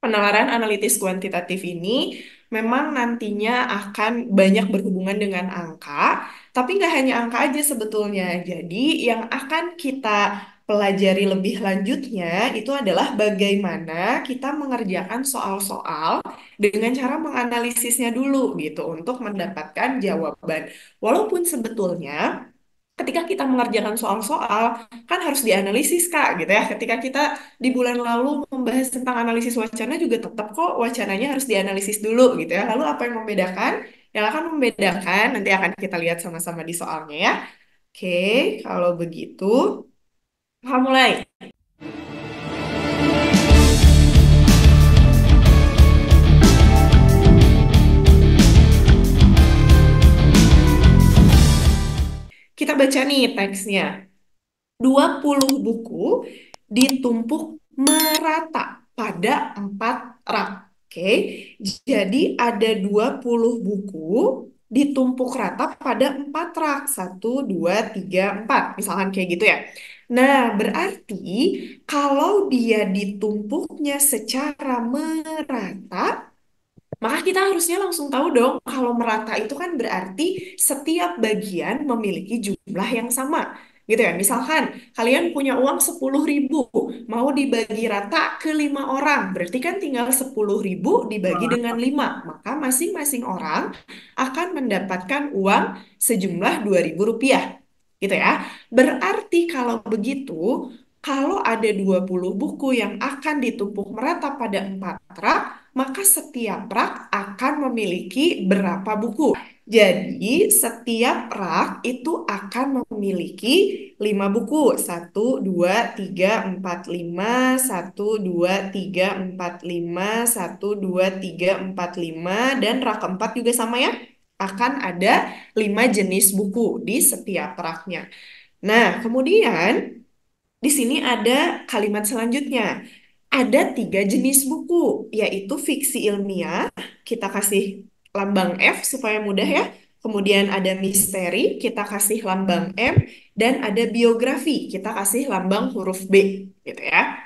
Penalaran analitis kuantitatif ini memang nantinya akan banyak berhubungan dengan angka, tapi nggak hanya angka aja sebetulnya. Jadi yang akan kita pelajari lebih lanjutnya itu adalah bagaimana kita mengerjakan soal-soal dengan cara menganalisisnya dulu gitu untuk mendapatkan jawaban. Walaupun sebetulnya ketika kita mengerjakan soal-soal kan harus dianalisis Kak gitu ya. Ketika kita di bulan lalu membahas tentang analisis wacana juga tetap kok wacananya harus dianalisis dulu gitu ya. Lalu apa yang membedakan? Yang akan membedakan nanti akan kita lihat sama-sama di soalnya ya. Oke, kalau begitu, kita mulai. Kita baca nih teksnya. 20 buku ditumpuk merata pada 4 rak. Oke, jadi ada 20 buku ditumpuk rata pada 4 rak. Satu, dua, tiga, empat. Misalkan kayak gitu ya. Nah, berarti kalau dia ditumpuknya secara merata, maka kita harusnya langsung tahu dong kalau merata itu kan berarti setiap bagian memiliki jumlah yang sama. Gitu ya, misalkan kalian punya uang 10.000, mau dibagi rata ke 5 orang, berarti kan tinggal 10.000 dibagi dengan 5, maka masing-masing orang akan mendapatkan uang sejumlah 2.000 rupiah. Gitu ya, berarti kalau begitu, kalau ada 20 buku yang akan ditumpuk merata pada 4 rak, maka setiap rak akan memiliki berapa buku? Jadi, setiap rak itu akan memiliki 5 buku. Satu, dua, tiga, empat, lima. Satu, dua, tiga, empat, lima. Satu, dua, tiga, empat, lima. Dan rak keempat juga sama ya. Akan ada 5 jenis buku di setiap raknya. Nah, kemudian di sini ada kalimat selanjutnya. Ada 3 jenis buku, yaitu fiksi ilmiah, kita kasih lambang F supaya mudah ya. Kemudian ada misteri, kita kasih lambang M, dan ada biografi, kita kasih lambang huruf B, gitu ya.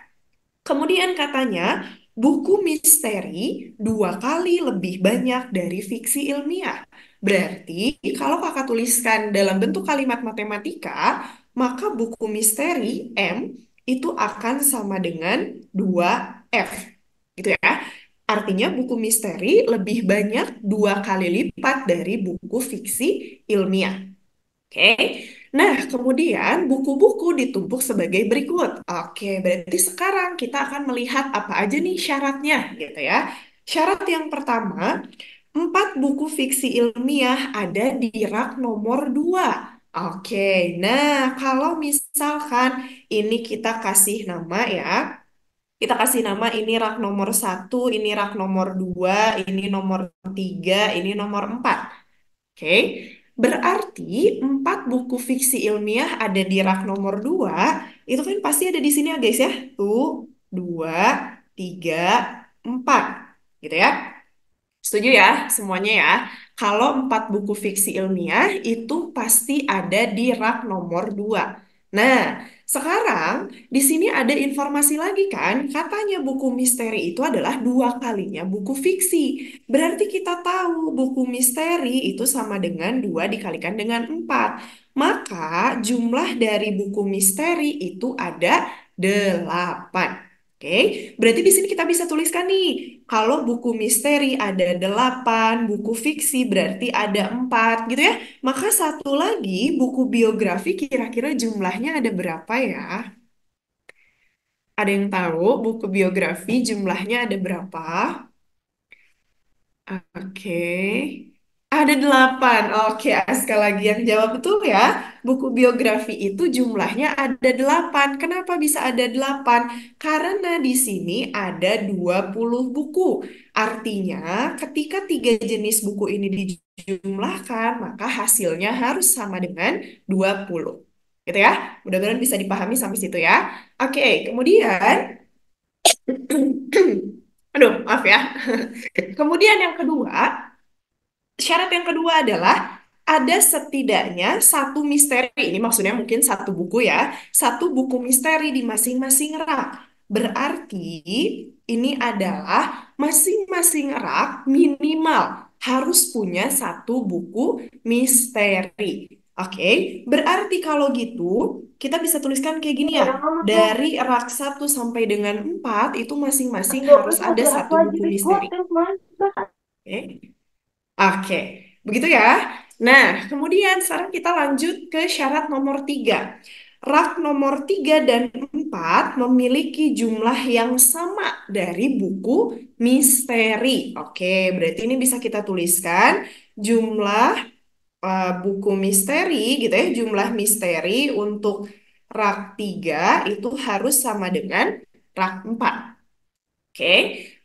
Kemudian katanya, buku misteri 2 kali lebih banyak dari fiksi ilmiah. Berarti kalau kakak tuliskan dalam bentuk kalimat matematika, maka buku misteri M itu akan sama dengan 2F. Gitu ya. Artinya buku misteri lebih banyak 2 kali lipat dari buku fiksi ilmiah. Oke, nah kemudian buku-buku ditumpuk sebagai berikut. Oke, berarti sekarang kita akan melihat apa aja nih syaratnya gitu ya. Syarat yang pertama, 4 buku fiksi ilmiah ada di rak nomor 2. Oke, nah kalau misalkan ini kita kasih nama ya, kita kasih nama ini rak nomor 1, ini rak nomor 2, ini nomor 3, ini nomor 4. Oke, berarti 4 buku fiksi ilmiah ada di rak nomor 2, itu kan pasti ada di sini ya guys ya. Tuh, 2, 3, 4. Gitu ya. Setuju ya semuanya ya. Kalau 4 buku fiksi ilmiah itu pasti ada di rak nomor 2. Nah, sekarang di sini ada informasi lagi kan, katanya buku misteri itu adalah 2 kalinya buku fiksi. Berarti kita tahu buku misteri itu sama dengan 2 dikalikan dengan 4. Maka jumlah dari buku misteri itu ada 8. Oke, berarti di sini kita bisa tuliskan nih, kalau buku misteri ada 8, buku fiksi berarti ada 4 gitu ya. Maka satu lagi buku biografi kira-kira jumlahnya ada berapa ya? Ada yang tahu buku biografi jumlahnya ada berapa? Oke. Ada 8. Oke, Aska lagi yang jawab betul ya. Buku biografi itu jumlahnya ada 8. Kenapa bisa ada 8? Karena di sini ada 20 buku. Artinya, ketika 3 jenis buku ini dijumlahkan, maka hasilnya harus sama dengan 20. Gitu ya. Mudah-mudahan bisa dipahami sampai situ ya. Oke, kemudian, aduh, maaf ya. Kemudian yang kedua, syarat yang kedua adalah ada setidaknya satu misteri. Ini maksudnya mungkin satu buku ya, satu buku misteri di masing-masing rak. Berarti ini adalah masing-masing rak minimal harus punya satu buku misteri. Oke, berarti kalau gitu kita bisa tuliskan kayak gini ya. Dari rak 1 sampai dengan 4 itu masing-masing harus ada satu buku misteri. Oke. Oke, begitu ya. Nah, kemudian sekarang kita lanjut ke syarat nomor 3. Rak nomor 3 dan 4 memiliki jumlah yang sama dari buku misteri. Oke, berarti ini bisa kita tuliskan jumlah buku misteri gitu ya. Jumlah misteri untuk rak 3 itu harus sama dengan rak 4. Oke,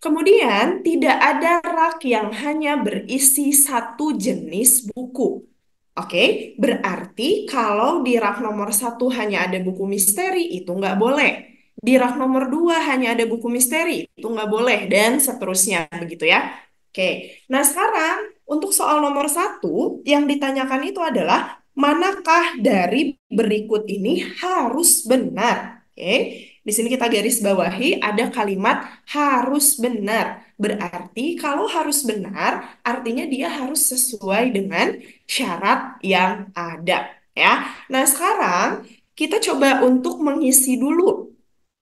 kemudian tidak ada rak yang hanya berisi satu jenis buku. Oke, berarti kalau di rak nomor 1 hanya ada buku misteri, itu nggak boleh. Di rak nomor 2 hanya ada buku misteri, itu nggak boleh, dan seterusnya, begitu ya. Oke, nah sekarang untuk soal nomor 1, yang ditanyakan itu adalah manakah dari berikut ini harus benar? Oke, di sini kita garis bawahi ada kalimat harus benar. Berarti kalau harus benar, artinya dia harus sesuai dengan syarat yang ada ya. Nah, sekarang kita coba untuk mengisi dulu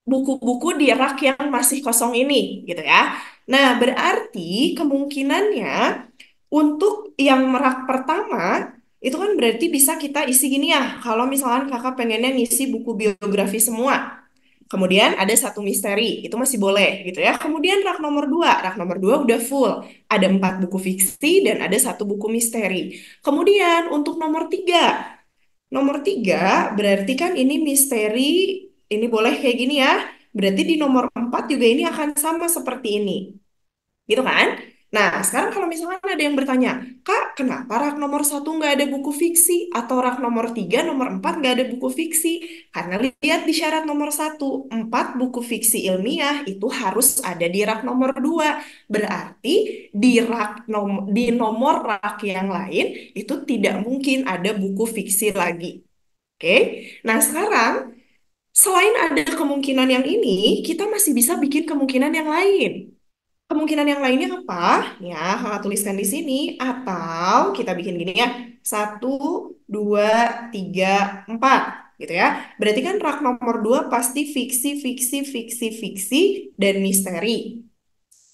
buku-buku di rak yang masih kosong ini gitu ya. Nah, berarti kemungkinannya untuk yang rak pertama itu kan berarti bisa kita isi gini ya. Kalau misalkan kakak pengennya ngisi buku biografi semua. Kemudian ada satu misteri, itu masih boleh gitu ya. Kemudian rak nomor 2 udah full. Ada 4 buku fiksi dan ada satu buku misteri. Kemudian untuk nomor tiga berarti kan ini misteri, ini boleh kayak gini ya. Berarti di nomor 4 juga ini akan sama seperti ini. Gitu kan? Nah, sekarang kalau misalkan ada yang bertanya, Kak, kenapa rak nomor 1 nggak ada buku fiksi? Atau rak nomor 3, nomor 4 nggak ada buku fiksi? Karena lihat di syarat nomor 1, 4 buku fiksi ilmiah itu harus ada di rak nomor 2. Berarti di nomor rak yang lain itu tidak mungkin ada buku fiksi lagi. Oke? Nah, sekarang selain ada kemungkinan yang ini, kita masih bisa bikin kemungkinan yang lain. Kemungkinan yang lainnya apa? Ya, kakak tuliskan di sini. Atau kita bikin gini ya. 1, 2, 3, 4. Gitu ya. Berarti kan rak nomor 2 pasti fiksi, fiksi, fiksi, fiksi, dan misteri.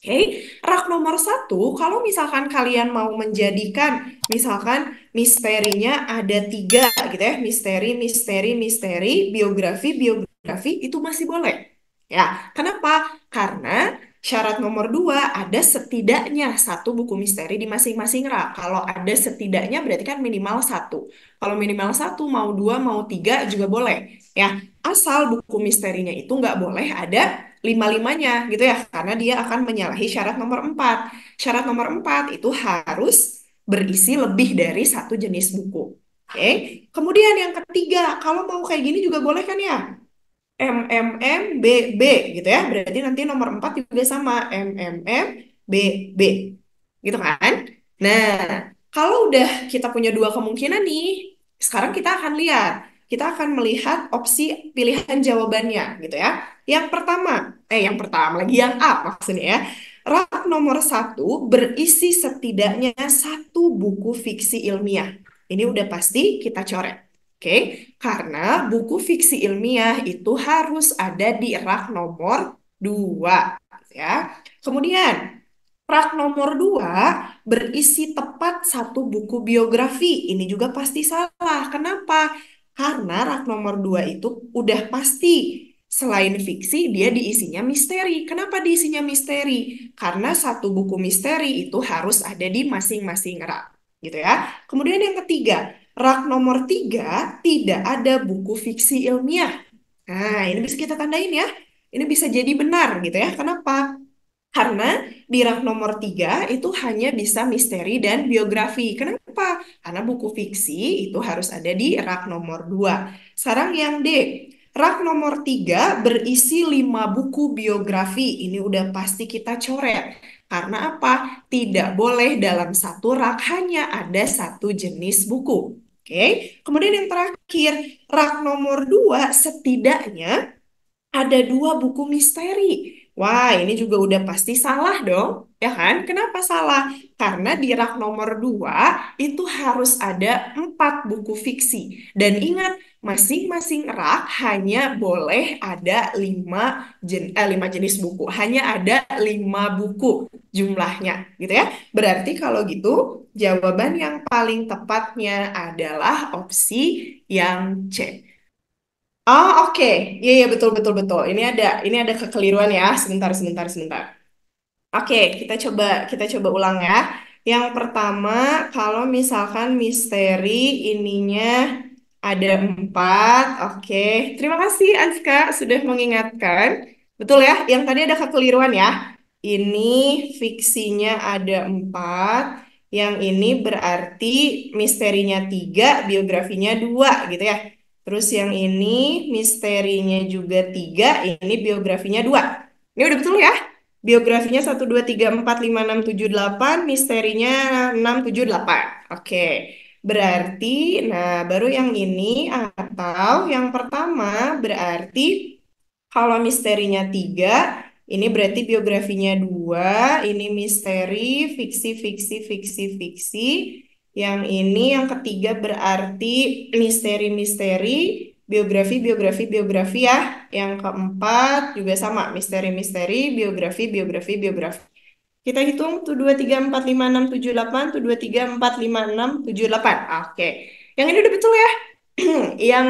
Oke, rak nomor 1, kalau misalkan kalian mau menjadikan, misalkan misterinya ada 3 gitu ya, misteri, misteri, misteri, biografi, biografi, itu masih boleh. Ya, kenapa? Karena syarat nomor 2 ada setidaknya satu buku misteri di masing-masing rak. Kalau ada setidaknya berarti kan minimal satu. Kalau minimal satu, mau 2, mau 3 juga boleh. Ya, asal buku misterinya itu nggak boleh ada lima-limanya gitu ya, karena dia akan menyalahi syarat nomor 4. Syarat nomor 4 itu harus berisi lebih dari satu jenis buku. Oke, kemudian yang ketiga, kalau mau kayak gini juga boleh kan ya? MMM BB gitu ya. Berarti nanti nomor 4 juga sama MMM BB. Gitu kan? Nah, kalau udah kita punya dua kemungkinan nih, sekarang kita akan lihat. Kita akan melihat opsi pilihan jawabannya gitu ya. Yang pertama lagi yang A maksudnya ya. Rak nomor 1 berisi setidaknya satu buku fiksi ilmiah. Ini udah pasti kita coret. Oke, karena buku fiksi ilmiah itu harus ada di rak nomor 2, ya. Kemudian, rak nomor 2 berisi tepat satu buku biografi. Ini juga pasti salah. Kenapa? Karena rak nomor 2 itu udah pasti selain fiksi, dia diisinya misteri. Kenapa diisinya misteri? Karena satu buku misteri itu harus ada di masing-masing rak. Gitu ya. Kemudian yang ketiga, rak nomor 3 tidak ada buku fiksi ilmiah. Nah, ini bisa kita tandain ya. Ini bisa jadi benar gitu ya. Kenapa? Karena di rak nomor 3 itu hanya bisa misteri dan biografi. Kenapa? Karena buku fiksi itu harus ada di rak nomor 2. Sekarang yang D. Rak nomor 3 berisi 5 buku biografi. Ini udah pasti kita coret. Karena apa? Tidak boleh dalam satu rak hanya ada satu jenis buku. Oke. Kemudian yang terakhir, rak nomor 2 setidaknya ada 2 buku misteri. Wah, ini juga udah pasti salah dong, ya kan? Kenapa salah? Karena di rak nomor 2 itu harus ada 4 buku fiksi. Dan ingat, masing-masing rak hanya boleh ada 5 jenis buku. Hanya ada 5 buku jumlahnya, gitu ya. Berarti kalau gitu, jawaban yang paling tepatnya adalah opsi yang C. Oh, oke. Iya, iya, betul, betul, betul. Ini ada kekeliruan ya. Sebentar, sebentar, sebentar. Oke, kita coba ulang ya. Yang pertama, kalau misalkan misteri ininya ada 4. Oke, terima kasih Anska sudah mengingatkan. Betul ya, yang tadi ada kekeliruan ya. Ini fiksinya ada 4. Yang ini berarti misterinya 3, biografinya 2, gitu ya. Terus yang ini misterinya juga 3, ini biografinya 2. Ini udah betul ya? Biografinya 1, 2, 3, 4, 5, 6, 7, 8, misterinya 6, 7, 8. Oke, berarti, nah baru yang ini atau yang pertama berarti kalau misterinya 3, ini berarti biografinya 2, ini misteri, fiksi, fiksi, fiksi, fiksi. Yang ini yang ketiga berarti misteri, misteri, biografi, biografi, biografi ya. Yang keempat juga sama, misteri, misteri, biografi, biografi, biografi. Kita hitung tuh 2, 3, 4, 5, 6, 7, 8, tuh 2, 3, 4, 5, 6, 7, 8. Oke. Yang ini udah betul ya. Yang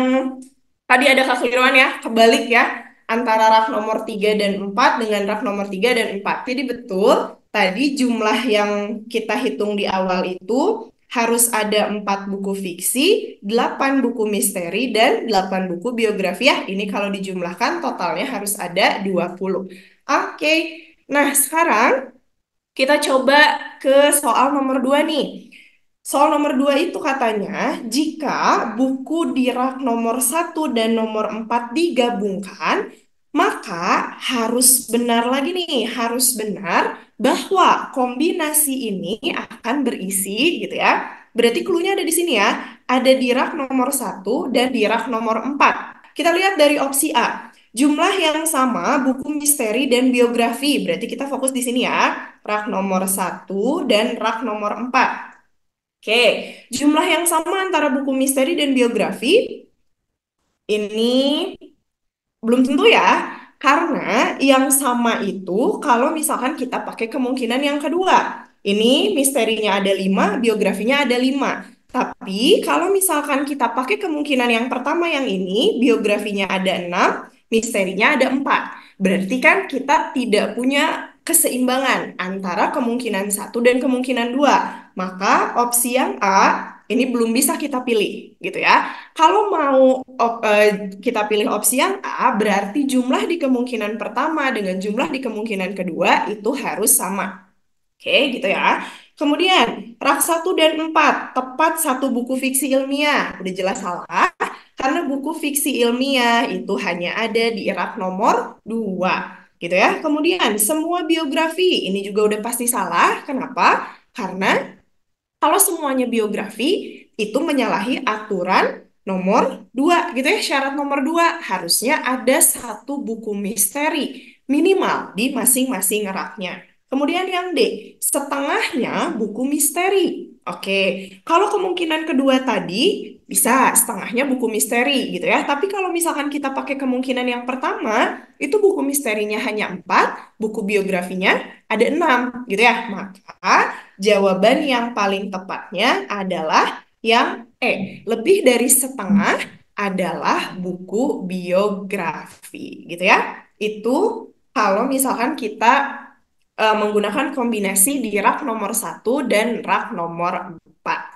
tadi ada kekeliruan ya, kebalik ya, antara rak nomor 3 dan 4 dengan rak nomor 3 dan 4. Jadi betul, tadi jumlah yang kita hitung di awal itu harus ada 4 buku fiksi, 8 buku misteri, dan 8 buku biografi ya. Ini kalau dijumlahkan totalnya harus ada 20. Oke, nah sekarang kita coba ke soal nomor 2 nih. Soal nomor 2 itu katanya, jika buku di rak nomor 1 dan nomor 4 digabungkan, maka harus benar lagi nih, harus benar bahwa kombinasi ini akan berisi gitu ya. Berarti clue-nya ada di sini ya, ada di rak nomor 1 dan di rak nomor 4. Kita lihat dari opsi A. Jumlah yang sama buku misteri dan biografi. Berarti kita fokus di sini ya. Rak nomor 1 dan rak nomor 4. Oke, jumlah yang sama antara buku misteri dan biografi ini belum tentu ya, karena yang sama itu kalau misalkan kita pakai kemungkinan yang kedua. Ini misterinya ada 5, biografinya ada 5. Tapi kalau misalkan kita pakai kemungkinan yang pertama yang ini, biografinya ada 6, misterinya ada 4. Berarti kan kita tidak punya keseimbangan antara kemungkinan satu dan kemungkinan 2. Maka opsi yang A ini belum bisa kita pilih gitu ya. Kalau mau kita pilih opsi yang A, berarti jumlah di kemungkinan pertama dengan jumlah di kemungkinan kedua itu harus sama. Oke, gitu ya. Kemudian, rak 1 dan 4 tepat satu buku fiksi ilmiah. Udah jelas salah, karena buku fiksi ilmiah itu hanya ada di rak nomor 2. Gitu ya. Kemudian, semua biografi, ini juga udah pasti salah. Kenapa? Karena kalau semuanya biografi, itu menyalahi aturan nomor 2, gitu ya. Syarat nomor 2, harusnya ada satu buku misteri minimal di masing-masing raknya. Kemudian yang D, setengahnya buku misteri. Oke, kalau kemungkinan kedua tadi, bisa setengahnya buku misteri gitu ya. Tapi kalau misalkan kita pakai kemungkinan yang pertama, itu buku misterinya hanya 4, buku biografinya ada 6 gitu ya. Maka jawaban yang paling tepatnya adalah yang E. Lebih dari setengah adalah buku biografi, gitu ya. Itu kalau misalkan kita menggunakan kombinasi di rak nomor 1 dan rak nomor 4.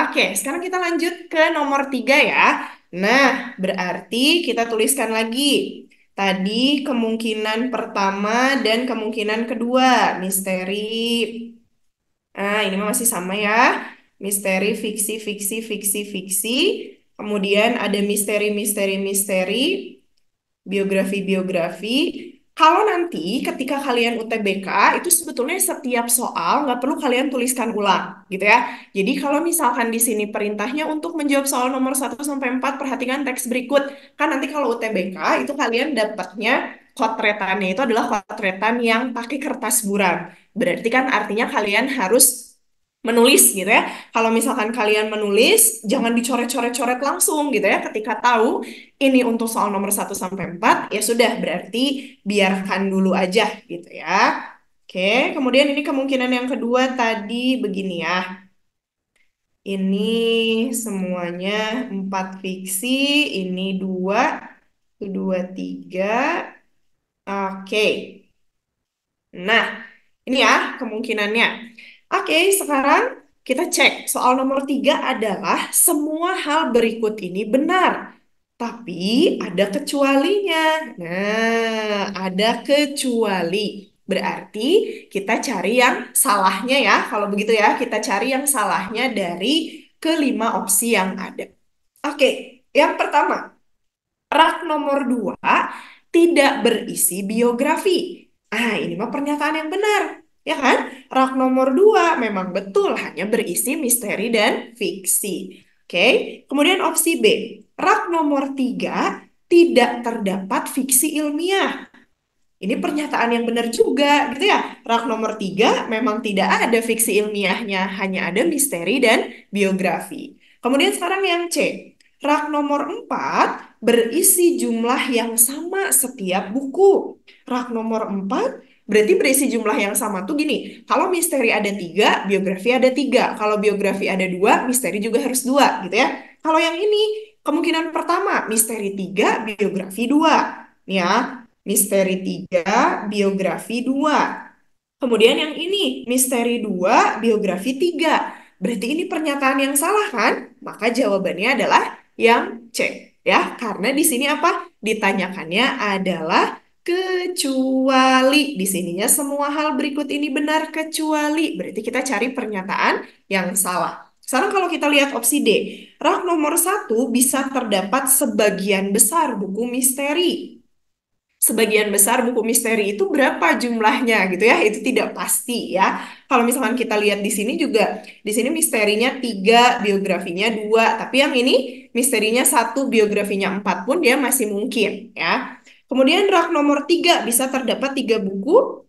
Oke, sekarang kita lanjut ke nomor 3 ya. Nah, berarti kita tuliskan lagi. Tadi kemungkinan pertama dan kemungkinan kedua, misteri. Nah, ini mah masih sama ya. Misteri, fiksi, fiksi, fiksi, fiksi. Kemudian ada misteri, misteri, misteri, biografi, biografi. Kalau nanti ketika kalian UTBK itu sebetulnya setiap soal nggak perlu kalian tuliskan ulang gitu ya. Jadi kalau misalkan di sini perintahnya untuk menjawab soal nomor 1 sampai 4 perhatikan teks berikut. Kan nanti kalau UTBK itu kalian dapatnya kotretannya itu adalah kotretan yang pakai kertas buram. Berarti kan artinya kalian harus menulis gitu ya. Kalau misalkan kalian menulis, jangan dicoret-coret-coret langsung gitu ya. Ketika tahu ini untuk soal nomor 1 sampai 4, ya sudah berarti biarkan dulu aja gitu ya. Oke, kemudian ini kemungkinan yang kedua tadi begini ya. Ini semuanya 4 fiksi, ini dua, kedua tiga. Oke, nah ini ya kemungkinannya. Oke, sekarang kita cek. Soal nomor 3 adalah semua hal berikut ini benar. Tapi ada kecualinya. Nah, ada kecuali. Berarti kita cari yang salahnya ya. Kalau begitu ya, kita cari yang salahnya dari kelima opsi yang ada. Oke, yang pertama, rak nomor 2 tidak berisi biografi. Ah, ini mah pernyataan yang benar. Ya kan? Rak nomor 2 memang betul hanya berisi misteri dan fiksi. Oke, kemudian opsi B. Rak nomor 3 tidak terdapat fiksi ilmiah. Ini pernyataan yang benar juga, gitu ya. Rak nomor 3 memang tidak ada fiksi ilmiahnya, hanya ada misteri dan biografi. Kemudian sekarang yang C. Rak nomor 4 berisi jumlah yang sama setiap buku. Rak nomor 4 berarti berisi jumlah yang sama tuh gini. Kalau misteri ada 3, biografi ada 3. Kalau biografi ada 2, misteri juga harus 2, gitu ya. Kalau yang ini, kemungkinan pertama, misteri 3, biografi 2. Nih ya, misteri 3, biografi 2. Kemudian yang ini, misteri 2, biografi 3. Berarti ini pernyataan yang salah kan? Maka jawabannya adalah yang C. Ya, karena di sini apa? Ditanyakannya adalah kecuali. Di sininya semua hal berikut ini benar kecuali. Berarti kita cari pernyataan yang salah. Sekarang kalau kita lihat opsi D, rak nomor 1 bisa terdapat sebagian besar buku misteri. Sebagian besar buku misteri itu berapa jumlahnya gitu ya, itu tidak pasti ya. Kalau misalkan kita lihat di sini juga, di sini misterinya 3, biografinya 2, tapi yang ini misterinya 1, biografinya 4 pun dia masih mungkin ya. Kemudian rak nomor 3 bisa terdapat 3 buku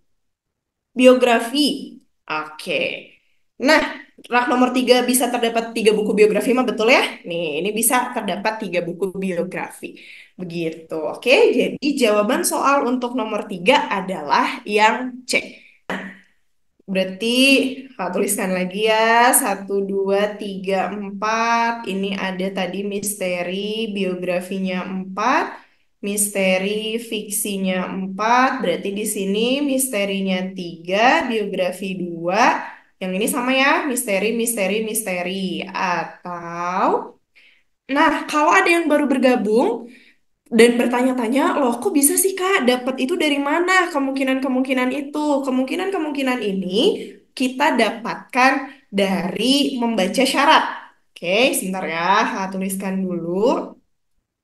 biografi. Oke. Nah, rak nomor 3 bisa terdapat 3 buku biografi mah betul ya? Nih, ini bisa terdapat 3 buku biografi. Begitu. Oke, jadi jawaban soal untuk nomor 3 adalah yang C. Berarti tuliskan lagi ya. 1, 2, 3, 4. Ini ada tadi misteri, biografinya 4. Misteri, fiksinya 4. Berarti di sini misterinya 3, biografi 2. Yang ini sama ya, misteri, misteri, misteri. Atau, nah kalau ada yang baru bergabung, dan bertanya-tanya, loh kok bisa sih Kak dapat itu dari mana kemungkinan-kemungkinan itu? Kemungkinan-kemungkinan ini kita dapatkan dari membaca syarat. Oke, sebentar ya, tuliskan dulu.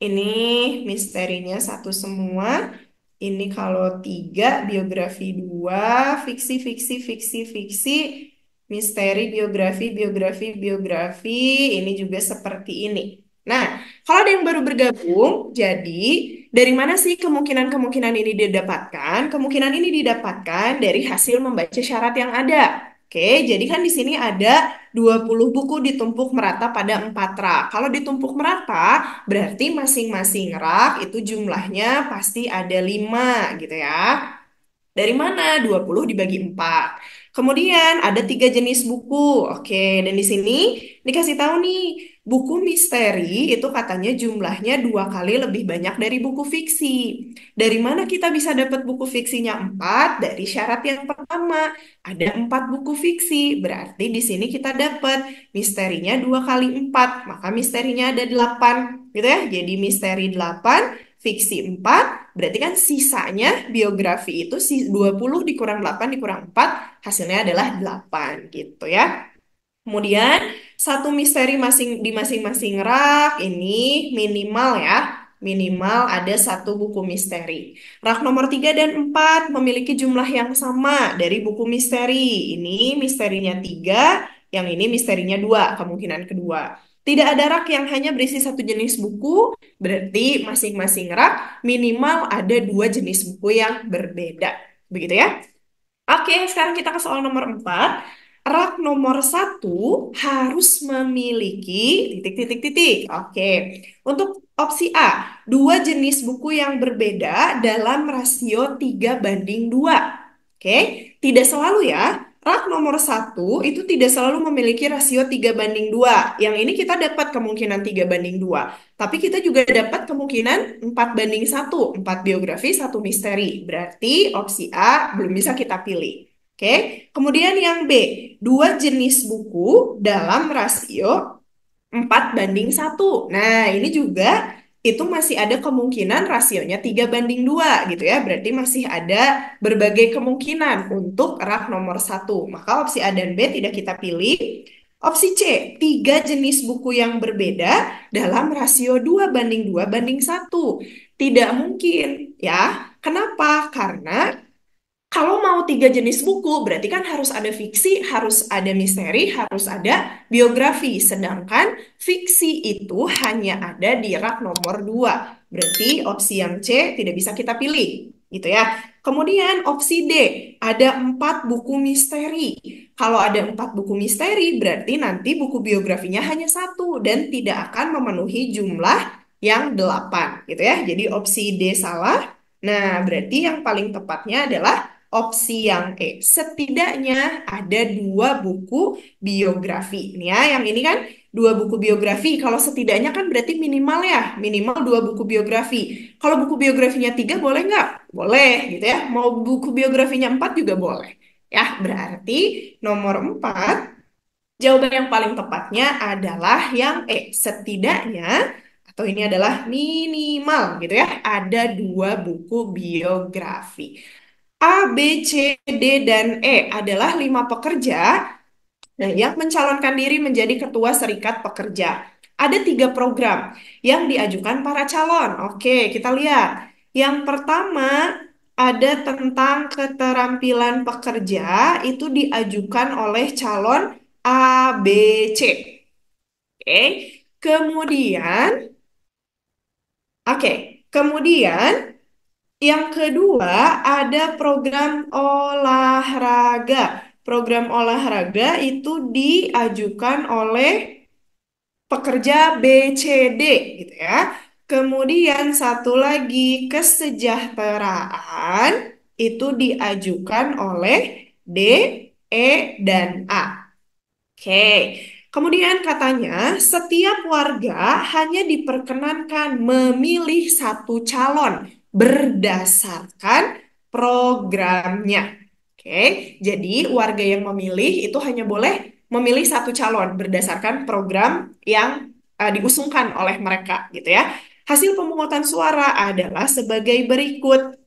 Ini misterinya 1 semua. Ini kalau 3, biografi 2, fiksi, fiksi, fiksi, fiksi, misteri, biografi, biografi, biografi. Ini juga seperti ini. Nah, kalau ada yang baru bergabung, jadi dari mana sih kemungkinan-kemungkinan ini didapatkan? Kemungkinan ini didapatkan dari hasil membaca syarat yang ada. Oke, jadi kan di sini ada 20 buku ditumpuk merata pada 4 rak. Kalau ditumpuk merata, berarti masing-masing rak itu jumlahnya pasti ada 5 gitu ya. Dari mana? 20 dibagi 4. Kemudian ada 3 jenis buku. Oke, dan di sini dikasih tahu nih, buku misteri itu katanya jumlahnya 2 kali lebih banyak dari buku fiksi. Dari mana kita bisa dapat buku fiksinya 4? Dari syarat yang pertama. Ada 4 buku fiksi. Berarti di sini kita dapat misterinya 2 kali 4. Maka misterinya ada 8. Gitu ya. Jadi misteri 8, fiksi 4. Berarti kan sisanya biografi itu 20 dikurang 8 dikurang 4 hasilnya adalah 8 gitu ya. Kemudian satu misteri di masing-masing rak ini minimal ya. minimal ada satu buku misteri. Rak nomor 3 dan 4 memiliki jumlah yang sama dari buku misteri. Ini misterinya 3, yang ini misterinya 2, kemungkinan kedua. Tidak ada rak yang hanya berisi satu jenis buku, berarti masing-masing rak minimal ada dua jenis buku yang berbeda. Begitu ya? Oke, sekarang kita ke soal nomor 4. Rak nomor satu harus memiliki titik-titik-titik. Oke, untuk opsi A, dua jenis buku yang berbeda dalam rasio 3:2. Oke, tidak selalu ya. Rak nomor satu itu tidak selalu memiliki rasio 3:2. Yang ini kita dapat kemungkinan 3:2. Tapi kita juga dapat kemungkinan 4:1, 4 biografi, satu misteri. Berarti opsi A belum bisa kita pilih. Oke, kemudian yang B, dua jenis buku dalam rasio 4:1. Nah, ini juga itu masih ada kemungkinan rasionya 3:2 gitu ya. Berarti masih ada berbagai kemungkinan untuk rak nomor satu. Maka opsi A dan B tidak kita pilih. Opsi C, tiga jenis buku yang berbeda dalam rasio 2:2:1. Tidak mungkin ya. Kenapa? Karena kalau mau tiga jenis buku, berarti kan harus ada fiksi, harus ada misteri, harus ada biografi. Sedangkan fiksi itu hanya ada di rak nomor 2. Berarti opsi yang C tidak bisa kita pilih. Gitu ya. Kemudian opsi D, ada 4 buku misteri. Kalau ada 4 buku misteri, berarti nanti buku biografinya hanya satu dan tidak akan memenuhi jumlah yang 8. Gitu ya. Jadi opsi D salah. Nah, berarti yang paling tepatnya adalah opsi yang E. Setidaknya ada dua buku biografi. Ini ya, yang ini kan dua buku biografi. Kalau setidaknya kan berarti minimal ya, minimal dua buku biografi. Kalau buku biografinya 3 boleh nggak? Boleh gitu ya. Mau buku biografinya 4 juga boleh. Ya, berarti nomor 4 jawaban yang paling tepatnya adalah yang E. Setidaknya atau ini adalah minimal gitu ya. Ada dua buku biografi. A, B, C, D, dan E adalah 5 pekerja yang mencalonkan diri menjadi ketua serikat pekerja. Ada 3 program yang diajukan para calon. Oke, kita lihat. Yang pertama ada tentang keterampilan pekerja itu diajukan oleh calon A, B, C. Oke, kemudian, oke, kemudian yang kedua, ada program olahraga. Program olahraga itu diajukan oleh pekerja B, C, D gitu ya. Kemudian satu lagi, kesejahteraan itu diajukan oleh D, E, dan A. Oke, kemudian katanya setiap warga hanya diperkenankan memilih satu calon berdasarkan programnya. Oke, jadi warga yang memilih itu hanya boleh memilih satu calon berdasarkan program yang diusungkan oleh mereka, gitu ya. Hasil pemungutan suara adalah sebagai berikut.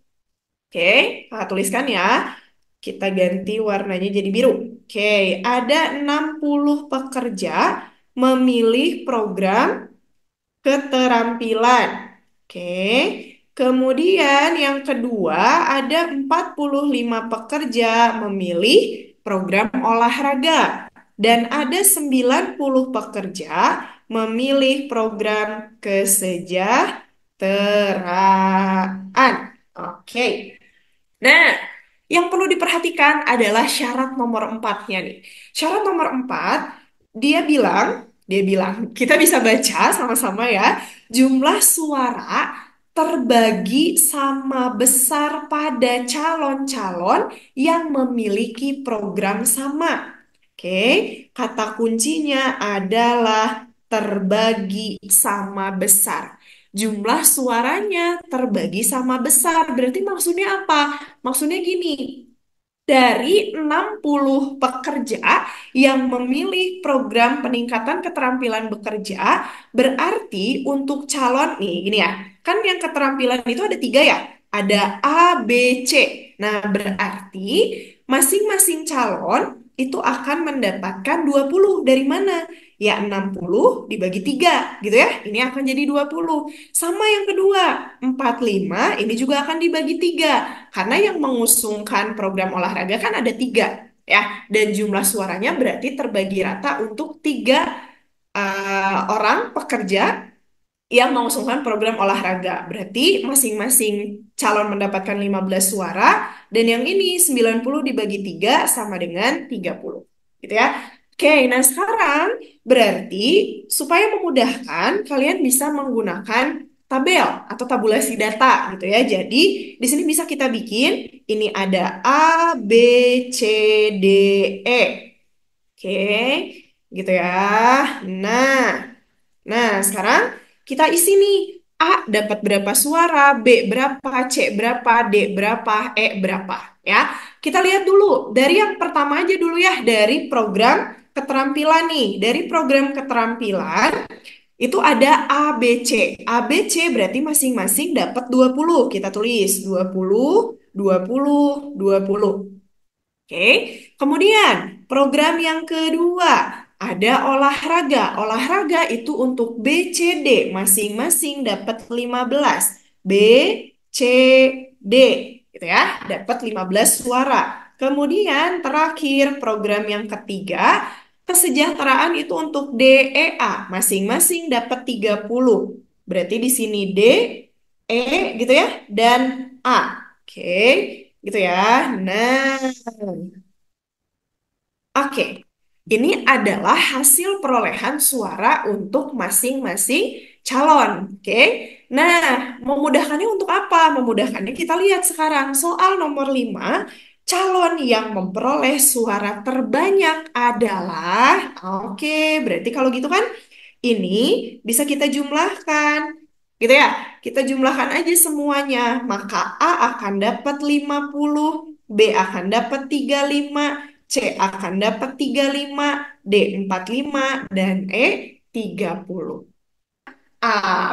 Oke, tuliskan ya. Kita ganti warnanya jadi biru. Oke, ada 60 pekerja memilih program keterampilan. Oke, kemudian yang kedua ada 45 pekerja memilih program olahraga. Dan ada 90 pekerja memilih program kesejahteraan. Oke. Nah, yang perlu diperhatikan adalah syarat nomor empatnya nih. Syarat nomor 4, dia bilang, kita bisa baca sama-sama ya, jumlah suara terbagi sama besar pada calon-calon yang memiliki program sama. Oke, kata kuncinya adalah terbagi sama besar. Jumlah suaranya terbagi sama besar. Berarti maksudnya apa? Maksudnya gini, dari 60 pekerja yang memilih program peningkatan keterampilan bekerja, berarti untuk calon nih, gini ya, kan yang keterampilan itu ada 3 ya, ada A, B, C. Nah, berarti masing-masing calon itu akan mendapatkan 20 dari mana? Ya 60 dibagi 3 gitu ya. Ini akan jadi 20. Sama yang kedua, 45 ini juga akan dibagi 3. Karena yang mengusungkan program olahraga kan ada 3 ya. Dan jumlah suaranya berarti terbagi rata untuk 3 orang pekerja yang mengusungkan program olahraga. Berarti masing-masing calon mendapatkan 15 suara dan yang ini 90 dibagi 3 sama dengan 30. Gitu ya. Oke, nah sekarang berarti supaya memudahkan kalian bisa menggunakan tabel atau tabulasi data gitu ya. Jadi di sini bisa kita bikin ini ada A, B, C, D, E. Oke, gitu ya. Nah, sekarang kita isi nih. A dapat berapa suara, B berapa, C berapa, D berapa, E berapa. Ya, kita lihat dulu dari yang pertama aja dulu ya, dari program keterampilan nih. Dari program keterampilan itu ada A, B, C. A, B, C berarti masing-masing dapat 20. Kita tulis 20, 20, 20. Oke, kemudian program yang kedua ada olahraga. Olahraga itu untuk B, C, D masing-masing dapat 15. B, C, D gitu ya, dapat 15 suara. Kemudian terakhir program yang ketiga kesejahteraan itu untuk D, E, A masing-masing dapat 30. Berarti di sini D, E gitu ya dan A. Oke, gitu ya. Nah, oke, ini adalah hasil perolehan suara untuk masing-masing calon. Oke, nah memudahkannya untuk apa? Memudahkannya kita lihat sekarang soal nomor 5. Calon yang memperoleh suara terbanyak adalah, oke, berarti kalau gitu kan ini bisa kita jumlahkan. Gitu ya, kita jumlahkan aja semuanya. Maka A akan dapat 50, B akan dapat 35, C akan dapat 35, D 45, dan E 30.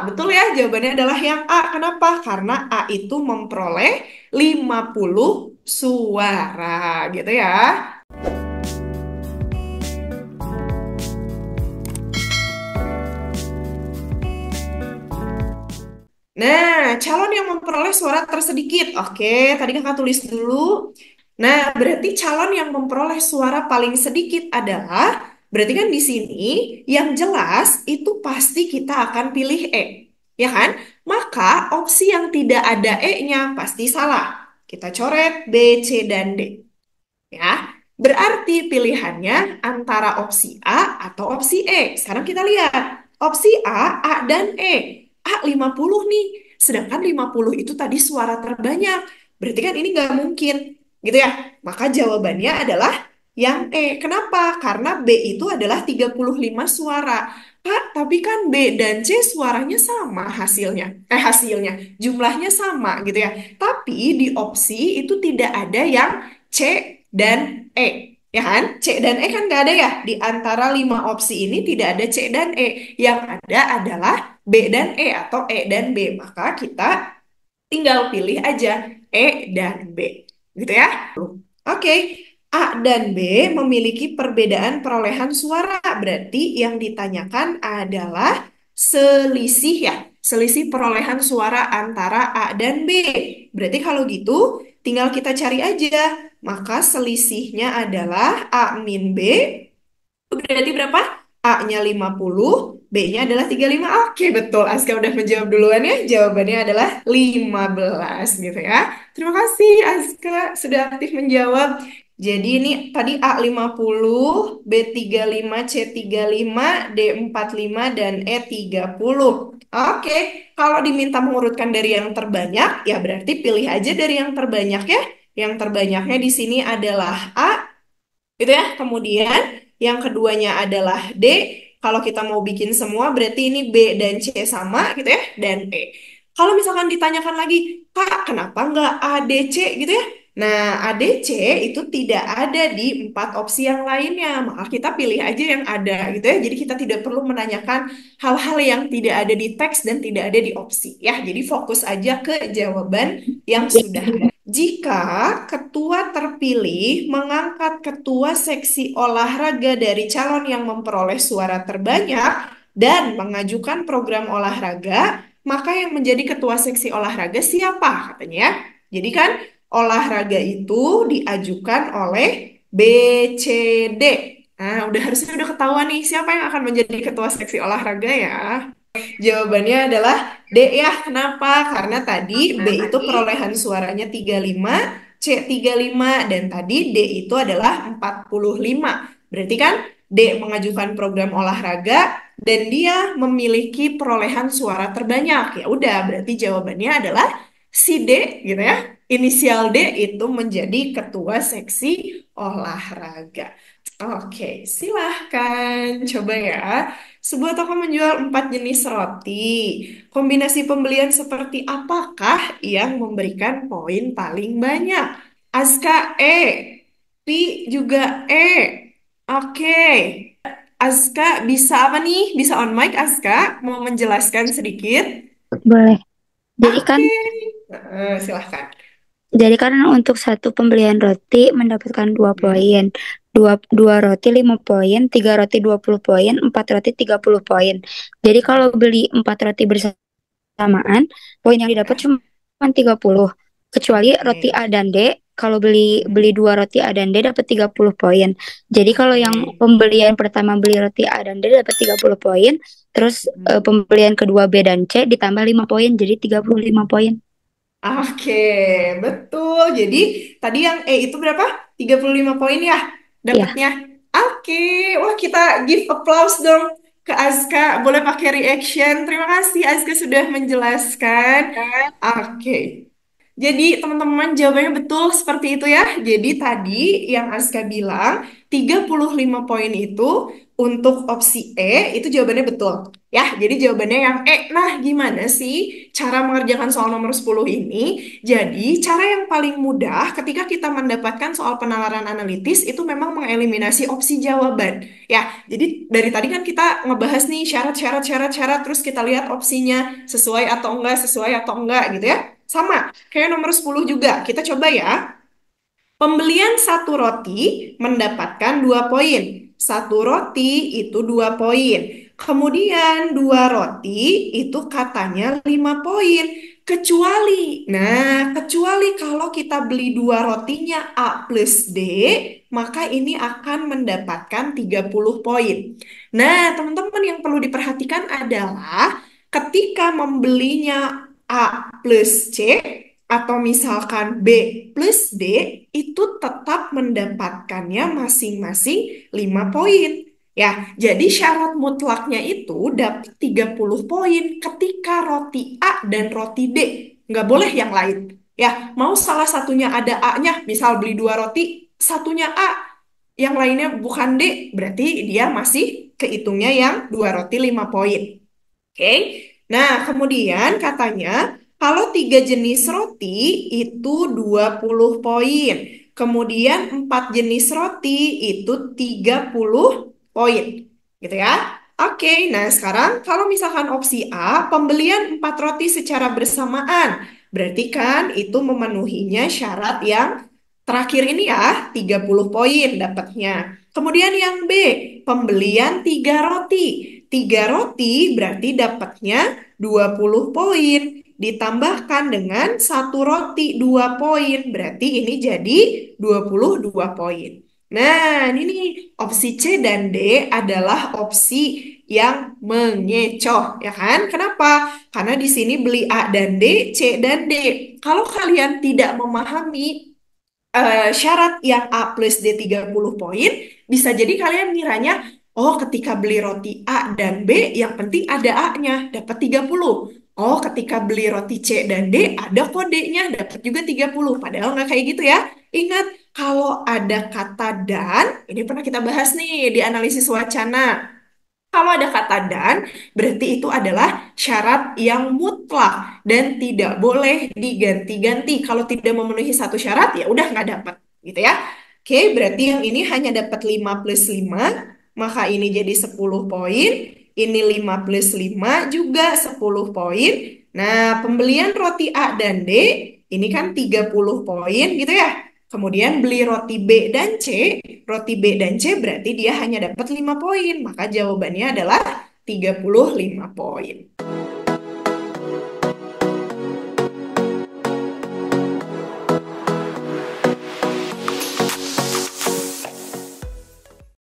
Betul ya, jawabannya adalah yang A. Kenapa? Karena A itu memperoleh 50 suara, gitu ya. Nah, calon yang memperoleh suara tersedikit. Oke, tadi kakak tulis dulu. Nah, berarti calon yang memperoleh suara paling sedikit adalah, berarti kan di sini yang jelas itu pasti kita akan pilih E. Ya kan? Maka opsi yang tidak ada E-nya pasti salah. Kita coret B, C, dan D. Ya, berarti pilihannya antara opsi A atau opsi E. Sekarang kita lihat. Opsi A dan E. A 50 nih. Sedangkan 50 itu tadi suara terbanyak. Berarti kan ini nggak mungkin. Gitu ya. Maka jawabannya adalah yang E. Kenapa? Karena B itu adalah 35 suara. Pak, tapi kan B dan C suaranya sama hasilnya. Hasilnya. Jumlahnya sama gitu ya. Tapi di opsi itu tidak ada yang C dan E. Ya kan? C dan E kan nggak ada ya. Di antara 5 opsi ini tidak ada C dan E. Yang ada adalah B dan E atau E dan B. Maka kita tinggal pilih aja E dan B. Gitu ya. Oke. A dan B memiliki perbedaan perolehan suara. Berarti yang ditanyakan adalah selisih ya. Selisih perolehan suara antara A dan B. Berarti kalau gitu tinggal kita cari aja. Maka selisihnya adalah A min B. Berarti berapa? A-nya 50, B-nya adalah 35. Oke, betul. Aska udah menjawab duluan ya. Jawabannya adalah 15 gitu ya. Terima kasih Aska sudah aktif menjawab. Jadi ini tadi A 50, B 35, C 35, D 45, dan E 30. Oke, kalau diminta mengurutkan dari yang terbanyak, ya berarti pilih aja dari yang terbanyak ya. Yang terbanyaknya di sini adalah A, gitu ya. Kemudian yang keduanya adalah D. Kalau kita mau bikin semua berarti ini B dan C sama gitu ya. Dan E. Kalau misalkan ditanyakan lagi, Kak, kenapa nggak A, D, C gitu ya? Nah, A, D, C itu tidak ada di 4 opsi yang lainnya. Maka kita pilih aja yang ada gitu ya. Jadi kita tidak perlu menanyakan hal-hal yang tidak ada di teks dan tidak ada di opsi ya. Jadi fokus aja ke jawaban yang sudah ada. Jika ketua terpilih mengangkat ketua seksi olahraga dari calon yang memperoleh suara terbanyak dan mengajukan program olahraga, maka yang menjadi ketua seksi olahraga siapa katanya ya. Jadi kan olahraga itu diajukan oleh B, C, D. Nah, harusnya udah ketahuan nih siapa yang akan menjadi ketua seksi olahraga ya. Jawabannya adalah D ya. Kenapa? Karena tadi B itu perolehan suaranya 35, C 35, dan tadi D itu adalah 45. Berarti kan D mengajukan program olahraga dan dia memiliki perolehan suara terbanyak. Ya udah, berarti jawabannya adalah si D gitu ya. Inisial D itu menjadi ketua seksi olahraga. Oke, silahkan coba ya. Sebuah toko menjual 4 jenis roti. Kombinasi pembelian seperti apakah yang memberikan poin paling banyak? Aska E, Pi juga E. Oke, Aska bisa apa nih? Bisa on mic, Aska? Mau menjelaskan sedikit? Boleh. Jadi kan, Oke, silahkan. untuk satu pembelian roti mendapatkan 2 poin. Hmm, Dua roti 5 poin, 3 roti 20 poin, 4 roti 30 poin. Jadi kalau beli 4 roti bersamaan, poin yang didapat ya, cuma 30. Kecuali roti oke. A dan D, kalau beli beli Hmm, 2 roti A dan D dapat 30 poin. Jadi kalau oke. yang pembelian pertama beli roti A dan D dapat 30 poin, terus Hmm. pembelian kedua B dan C ditambah 5 poin, jadi 35 poin. Oke, betul. Jadi tadi yang E itu berapa? 35 poin ya Ya. dapatnya. Oke, wah kita give applause dong ke Azka. Boleh pakai reaction. Terima kasih Azka sudah menjelaskan. Oke. Jadi teman-teman jawabannya betul seperti itu ya. Jadi tadi yang Aska bilang 35 poin itu untuk opsi E itu jawabannya betul. Ya, jadi jawabannya yang E. Nah, gimana sih cara mengerjakan soal nomor 10 ini? Jadi, cara yang paling mudah ketika kita mendapatkan soal penalaran analitis itu memang mengeliminasi opsi jawaban. Ya, jadi dari tadi kan kita ngebahas nih syarat, terus kita lihat opsinya sesuai atau enggak gitu ya. Sama, kayak nomor 10 juga. Kita coba ya. Pembelian satu roti mendapatkan 2 poin. Satu roti itu 2 poin. Kemudian 2 roti itu katanya 5 poin. Kecuali kalau kita beli 2 rotinya A plus D, maka ini akan mendapatkan 30 poin. Nah, teman-teman yang perlu diperhatikan adalah ketika membelinya A plus C, atau misalkan B plus D itu tetap mendapatkannya masing-masing 5 poin. Ya, jadi syarat mutlaknya itu dapat 30 poin ketika roti A dan roti D. Nggak boleh yang lain. Ya, mau salah satunya ada A-nya, misal beli 2 roti, satunya A, yang lainnya bukan D, berarti dia masih kehitungnya yang 2 roti 5 poin. Oke, nah kemudian katanya kalau 3 jenis roti itu 20 poin. Kemudian 4 jenis roti itu 30 poin. Gitu ya. Oke, nah sekarang kalau misalkan opsi A, pembelian 4 roti secara bersamaan. Berarti kan itu memenuhinya syarat yang terakhir ini ya, 30 poin dapatnya. Kemudian yang B, pembelian 3 roti. 3 roti berarti dapatnya 20 poin. Ditambahkan dengan 1 roti 2 poin. Berarti ini jadi 22 poin. Nah, ini nih opsi C dan D adalah opsi yang mengecoh, ya kan? Kenapa? Karena di sini beli A dan D, C dan D. Kalau kalian tidak memahami syarat yang A plus D 30 poin, bisa jadi kalian ngiranya, oh ketika beli roti A dan B, yang penting ada A-nya, dapat 30. Oh, ketika beli roti C dan D, ada kodenya, dapat juga 30. Padahal nggak kayak gitu ya. Ingat, kalau ada kata dan, ini pernah kita bahas nih di analisis wacana. Kalau ada kata dan, berarti itu adalah syarat yang mutlak dan tidak boleh diganti-ganti. Kalau tidak memenuhi satu syarat, ya udah nggak dapat, gitu ya. Oke, berarti yang ini hanya dapat 5 plus 5, maka ini jadi 10 poin. Ini 5 plus 5 juga 10 poin. Nah, pembelian roti A dan D Ini kan 30 poin gitu ya. Kemudian beli roti B dan C. Roti B dan C berarti dia hanya dapat 5 poin. Maka jawabannya adalah 35 poin.